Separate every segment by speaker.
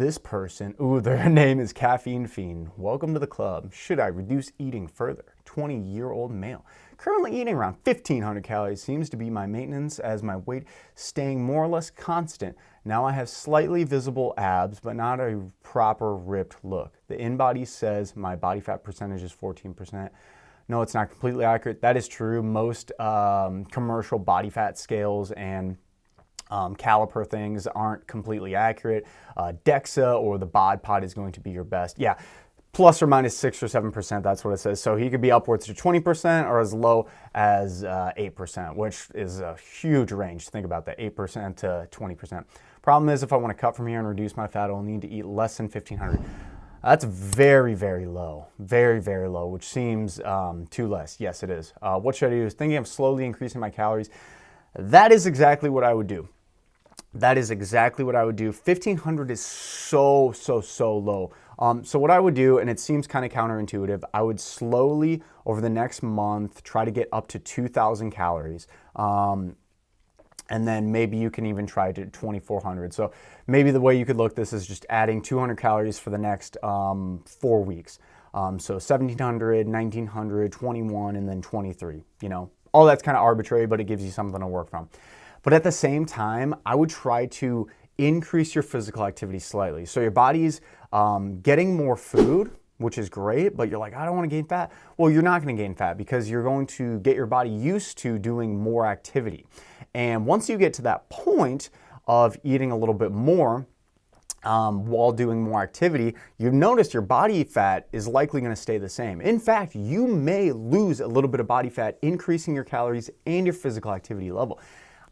Speaker 1: This person, ooh, their name is Caffeine Fiend. Welcome to the club. Should I reduce eating further? 20-year-old male. Currently eating around 1,500 calories seems to be my maintenance as my weight staying more or less constant. Now I have slightly visible abs, but not a proper ripped look. The InBody says my body fat percentage is 14%. No, it's not completely accurate. That is true. Most commercial body fat scales and caliper things aren't completely accurate. DEXA or the bod pod is going to be your best. Yeah, plus or minus 6 or 7%, that's what it says. So he could be upwards to 20% or as low as 8%, which is a huge range. Think about that, 8% to 20%. Problem is, if I want to cut from here and reduce my fat, I'll need to eat less than 1,500. That's very, very low, very, very low, which seems too less. Yes, it is. What should I do? Thinking of slowly increasing my calories. That is exactly what I would do. That is exactly what I would do. 1,500 is so low. So what I would do, and it seems kind of counterintuitive, I would slowly, over the next month, try to get up to 2,000 calories. And then maybe you can even try to 2,400. So maybe the way you could look at this is just adding 200 calories for the next 4 weeks. So 1,700, 1,900, 21, and then 23. You know, all that's kind of arbitrary, but it gives you something to work from. But at the same time, I would try to increase your physical activity slightly. So your body's getting more food, which is great, but you're like, I don't want to gain fat. Well, you're not going to gain fat because you're going to get your body used to doing more activity. And once you get to that point of eating a little bit more while doing more activity, you've noticed your body fat is likely going to stay the same. In fact, you may lose a little bit of body fat, increasing your calories and your physical activity level.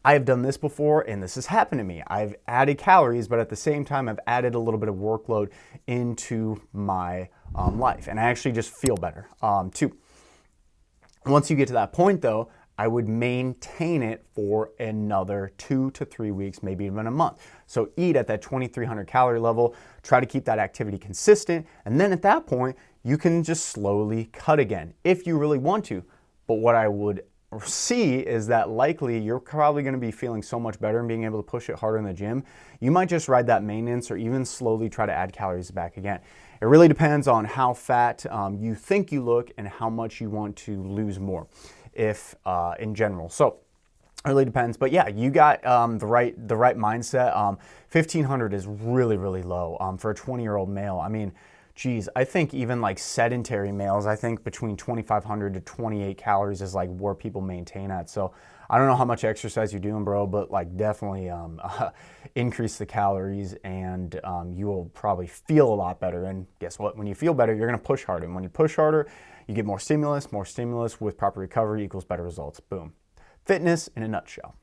Speaker 1: I have done this before, and this has happened to me. I've added calories, but at the same time, I've added a little bit of workload into my life, and I actually just feel better too. Once you get to that point, though, I would maintain it for another 2 to 3 weeks, maybe even a month. So eat at that 2,300 calorie level, try to keep that activity consistent, and then at that point, you can just slowly cut again if you really want to. But what I would see is that likely you're probably going to be feeling so much better and being able to push it harder in the gym. You might just ride that maintenance or even slowly try to add calories back again. It really depends on how fat you think you look and how much you want to lose more, if in general. So it really depends. But yeah, you got the right mindset. 1,500 is really low for a 20-year-old male. I mean, geez, I think even like sedentary males, I think between 2,500 to 28 calories is like where people maintain at. So I don't know how much exercise you're doing, bro, but like definitely increase the calories and you will probably feel a lot better. And guess what? When you feel better, you're going to push harder. And when you push harder, you get more stimulus with proper recovery equals better results. Boom. Fitness in a nutshell.